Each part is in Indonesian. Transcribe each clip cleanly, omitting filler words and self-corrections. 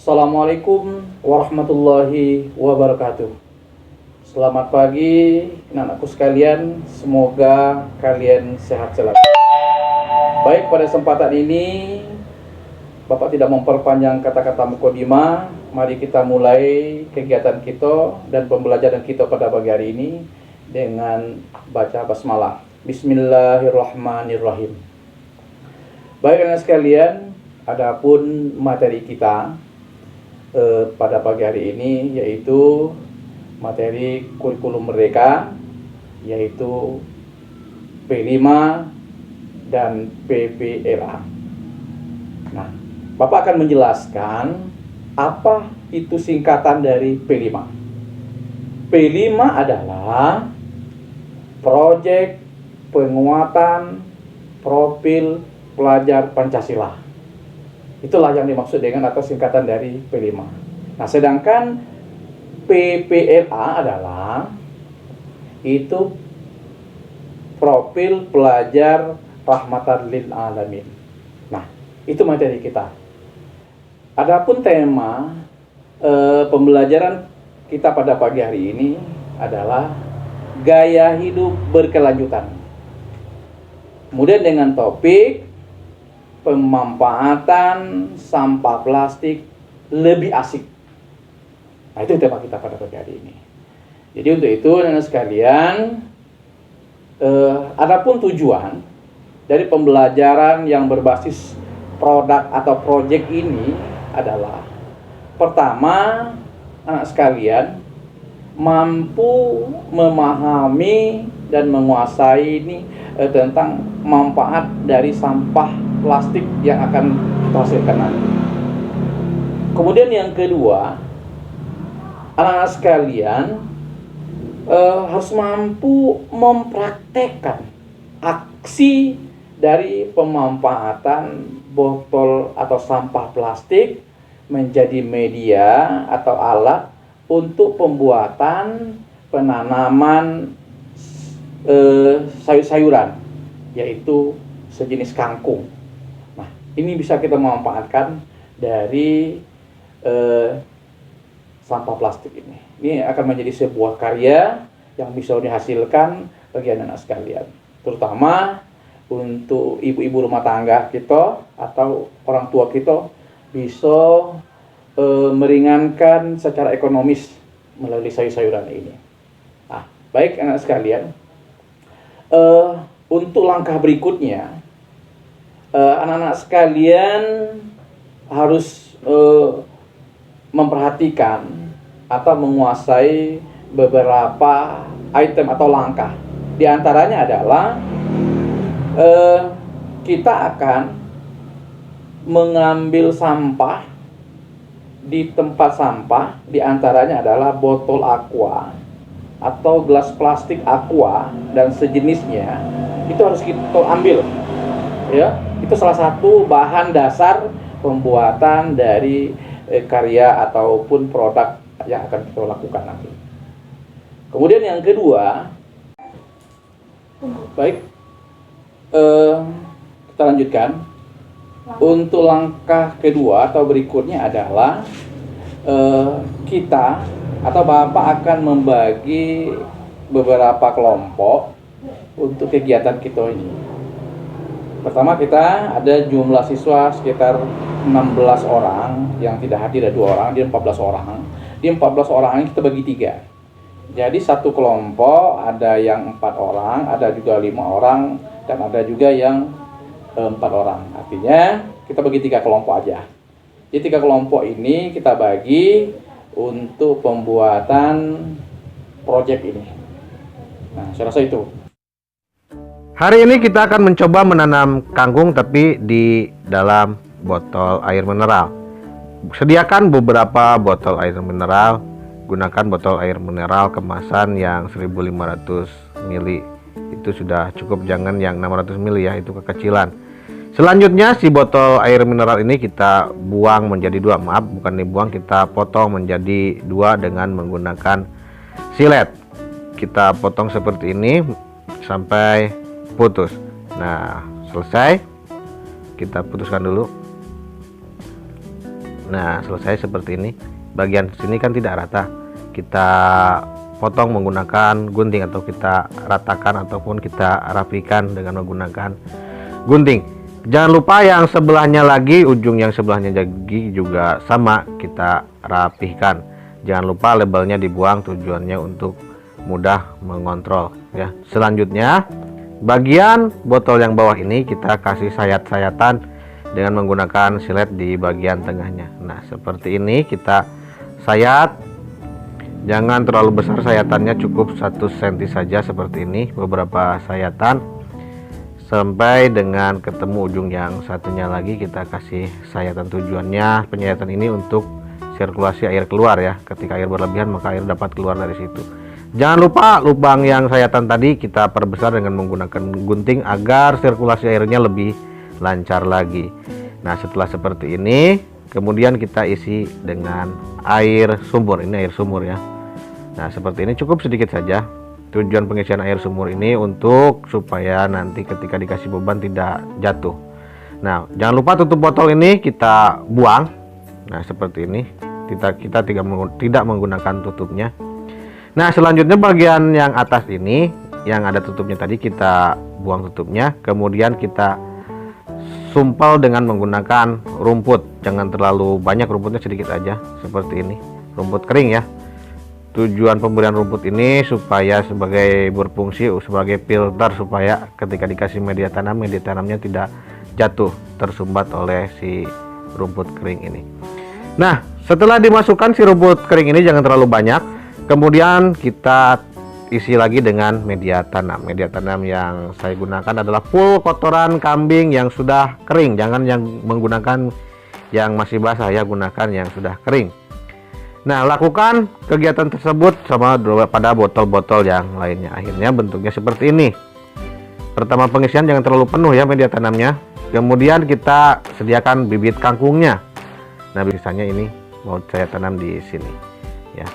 Assalamualaikum warahmatullahi wabarakatuh. Selamat pagi anak-anakku sekalian, semoga kalian sehat selalu. Baik, pada kesempatan ini Bapak tidak memperpanjang kata-kata mukadimah. Mari kita mulai kegiatan kita dan pembelajaran kita pada pagi hari ini dengan baca basmalah. Bismillahirrahmanirrahim. Baik anak sekalian, adapun materi kita pada pagi hari ini yaitu materi kurikulum merdeka, yaitu P5 dan PPLA. Nah, Bapak akan menjelaskan apa itu singkatan dari P5. P5 adalah Proyek Penguatan Profil Pelajar Pancasila. Itulah yang dimaksud dengan atau singkatan dari P5. Nah, sedangkan PPLA adalah itu Profil Pelajar Rahmatan lil Alamin. Nah, itu materi kita. Adapun tema pembelajaran kita pada pagi hari ini adalah gaya hidup berkelanjutan. Kemudian dengan topik pemanfaatan sampah plastik lebih asik. Nah, itu tema kita pada pagi hari ini. Jadi untuk itu anak sekalian, adapun tujuan dari pembelajaran yang berbasis produk atau proyek ini adalah, pertama, anak sekalian mampu memahami dan menguasai ini tentang manfaat dari sampah plastik yang akan kita hasilkan nanti. Kemudian yang kedua, anak-anak sekalian harus mampu mempraktekkan aksi dari pemanfaatan botol atau sampah plastik menjadi media atau alat untuk pembuatan penanaman sayur-sayuran, yaitu sejenis kangkung. Nah, ini bisa kita memanfaatkan dari sampah plastik ini. Ini akan menjadi sebuah karya yang bisa dihasilkan bagi anak-anak sekalian, terutama untuk ibu-ibu rumah tangga kita atau orang tua kita, bisa meringankan secara ekonomis melalui sayur-sayuran ini. Nah, baik anak sekalian, untuk langkah berikutnya, anak-anak sekalian harus memperhatikan atau menguasai beberapa item atau langkah. Di antaranya adalah kita akan mengambil sampah di tempat sampah, di antaranya adalah botol aqua atau gelas plastik aqua dan sejenisnya. Itu harus kita ambil, ya. Itu salah satu bahan dasar pembuatan dari karya ataupun produk yang akan kita lakukan nanti. Kemudian yang kedua, baik, kita lanjutkan. Untuk langkah kedua atau berikutnya adalah kita atau Bapak akan membagi beberapa kelompok untuk kegiatan kita ini. Pertama, kita ada jumlah siswa sekitar 16 orang, yang tidak hadir ada 2 orang, di 14 orang. Di 14 orang ini kita bagi 3. Jadi satu kelompok ada yang 4 orang, ada juga 5 orang, dan ada juga yang 4 orang. Artinya kita bagi 3 kelompok aja. Jadi 3 kelompok ini kita bagi untuk pembuatan proyek ini. Nah, saya rasa itu. Hari ini kita akan mencoba menanam kangkung tapi di dalam botol air mineral. Sediakan beberapa botol air mineral. Gunakan botol air mineral kemasan yang 1500 ml. Itu sudah cukup, jangan yang 600 ml ya, itu kekecilan. Selanjutnya si botol air mineral ini kita buang menjadi 2. Maaf, bukan dibuang, kita potong menjadi 2 dengan menggunakan silet. Kita potong seperti ini sampai putus. Nah, selesai. Kita putuskan dulu. Nah, selesai seperti ini. Bagian sini kan tidak rata, kita potong menggunakan gunting, atau kita ratakan ataupun kita rapikan dengan menggunakan gunting. Jangan lupa yang sebelahnya lagi, ujung yang sebelahnya lagi juga sama, kita rapihkan. Jangan lupa labelnya dibuang, tujuannya untuk mudah mengontrol ya. Selanjutnya, bagian botol yang bawah ini kita kasih sayat-sayatan dengan menggunakan silet di bagian tengahnya. Nah, seperti ini kita sayat. Jangan terlalu besar sayatannya, cukup 1 cm saja seperti ini, beberapa sayatan sampai dengan ketemu ujung yang satunya lagi. Kita kasih sayatan, tujuannya penyayatan ini untuk sirkulasi air keluar ya. Ketika air berlebihan maka air dapat keluar dari situ. Jangan lupa lubang yang sayatan tadi kita perbesar dengan menggunakan gunting agar sirkulasi airnya lebih lancar lagi. Nah, setelah seperti ini kemudian kita isi dengan air sumur. Ini air sumur ya. Nah, seperti ini, cukup sedikit saja. Tujuan pengisian air sumur ini untuk supaya nanti ketika dikasih beban tidak jatuh. Nah, jangan lupa tutup botol ini kita buang. Nah, seperti ini, kita tidak menggunakan tutupnya. Nah, selanjutnya bagian yang atas ini yang ada tutupnya tadi kita buang tutupnya, kemudian kita sumpel dengan menggunakan rumput. Jangan terlalu banyak, rumputnya sedikit aja seperti ini, rumput kering ya. Tujuan pemberian rumput ini supaya berfungsi sebagai filter, supaya ketika dikasih media tanamnya tidak jatuh tersumbat oleh si rumput kering ini. Nah, setelah dimasukkan si rumput kering ini jangan terlalu banyak, kemudian kita isi lagi dengan media tanam. Media tanam yang saya gunakan adalah full kotoran kambing yang sudah kering. Jangan yang menggunakan yang masih basah ya, gunakan yang sudah kering. Nah, lakukan kegiatan tersebut sama pada botol-botol yang lainnya. Akhirnya bentuknya seperti ini. Pertama, pengisian jangan terlalu penuh ya media tanamnya. Kemudian kita sediakan bibit kangkungnya. Nah, biasanya ini mau saya tanam di sini ya.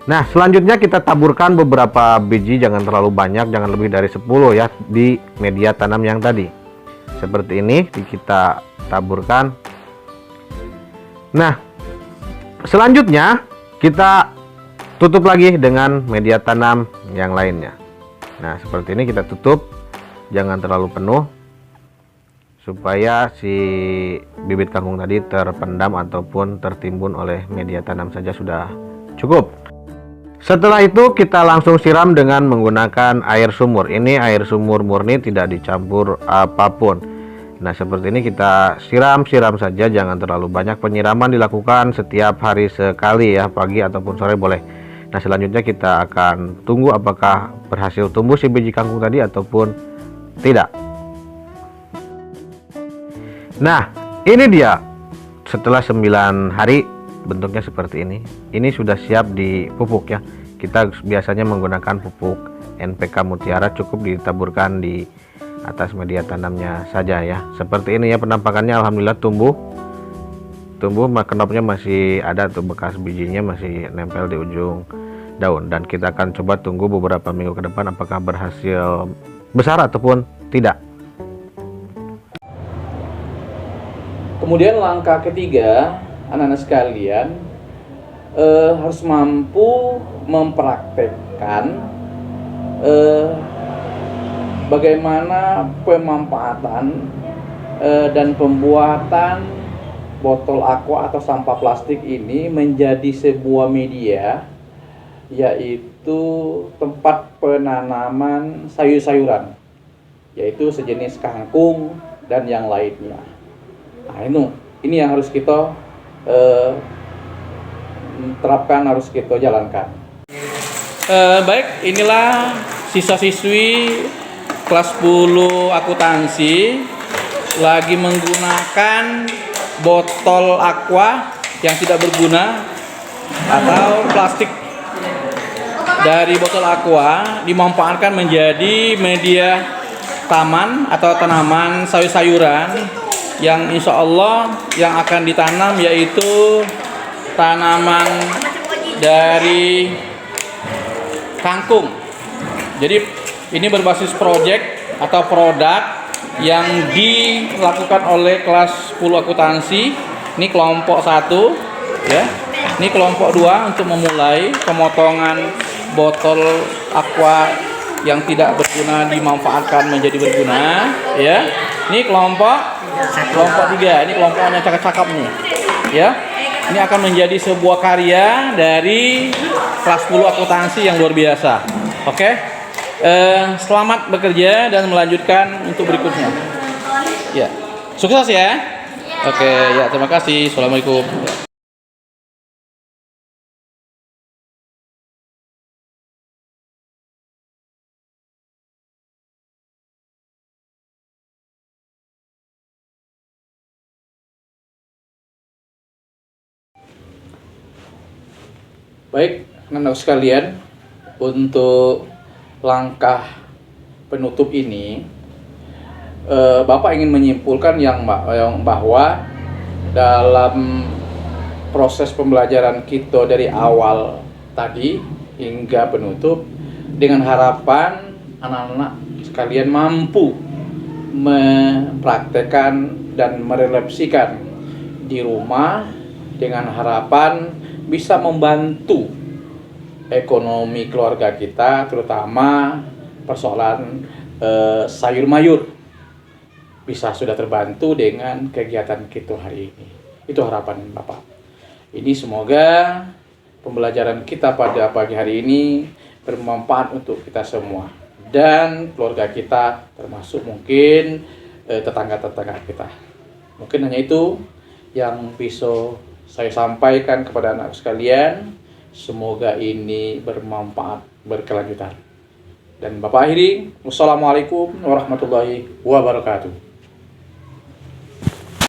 Nah, selanjutnya kita taburkan beberapa biji, jangan terlalu banyak, jangan lebih dari 10 ya, di media tanam yang tadi. Seperti ini kita taburkan. Nah, selanjutnya kita tutup lagi dengan media tanam yang lainnya. Nah, seperti ini kita tutup, jangan terlalu penuh supaya si bibit kangkung tadi terpendam ataupun tertimbun oleh media tanam saja sudah cukup. Setelah itu kita langsung siram dengan menggunakan air sumur. Ini air sumur murni, tidak dicampur apapun. Nah, seperti ini kita siram saja, jangan terlalu banyak. Penyiraman dilakukan setiap hari sekali ya, pagi ataupun sore boleh. Nah, selanjutnya kita akan tunggu apakah berhasil tumbuh si biji kangkung tadi ataupun tidak. Nah, ini dia setelah 9 hari bentuknya seperti ini. Ini sudah siap dipupuk ya. Kita biasanya menggunakan pupuk NPK Mutiara, cukup ditaburkan di atas media tanamnya saja ya. Seperti ini ya penampakannya. Alhamdulillah tumbuh, kenopnya masih ada tuh, bekas bijinya masih nempel di ujung daun. Dan kita akan coba tunggu beberapa minggu ke depan apakah berhasil besar ataupun tidak. Kemudian langkah ketiga, anak-anak sekalian harus mampu mempraktekkan bagaimana pemanfaatan dan pembuatan botol aqua atau sampah plastik ini menjadi sebuah media, yaitu tempat penanaman sayur-sayuran, yaitu sejenis kangkung dan yang lainnya. Nah, ini yang harus kita terapkan, harus kita jalankan. Baik, inilah siswa-siswi kelas 10 akuntansi lagi menggunakan botol aqua yang tidak berguna atau plastik dari botol aqua dimanfaatkan menjadi media taman atau tanaman sayur-sayuran yang insya Allah yang akan ditanam yaitu tanaman dari kangkung. Jadi ini berbasis project atau produk yang dilakukan oleh kelas 10 akuntansi Ini kelompok 1 ya. Ini kelompok 2 untuk memulai pemotongan botol aqua yang tidak berguna dimanfaatkan menjadi berguna ya. Ini kelompok 3. Ini kelompoknya cakep-cakep nih. Ya. Ini akan menjadi sebuah karya dari kelas 10 akuntansi yang luar biasa. Oke. Selamat bekerja dan melanjutkan untuk berikutnya. Ya. Sukses ya. Oke, ya terima kasih. Assalamualaikum. Baik, anak-anak sekalian, untuk langkah penutup ini, Bapak ingin menyimpulkan bahwa dalam proses pembelajaran kita dari awal tadi hingga penutup, dengan harapan anak-anak sekalian mampu mempraktekkan dan merefleksikan di rumah dengan harapan bisa membantu ekonomi keluarga kita, terutama persoalan sayur mayur bisa sudah terbantu dengan kegiatan kita hari ini. Itu harapan Bapak. Ini semoga pembelajaran kita pada pagi hari ini bermanfaat untuk kita semua dan keluarga kita, termasuk mungkin tetangga-tetangga kita. Mungkin hanya itu yang bisa saya sampaikan kepada anak sekalian. Semoga ini bermanfaat, berkelanjutan. Dan Bapak akhiri, wassalamualaikum warahmatullahi wabarakatuh.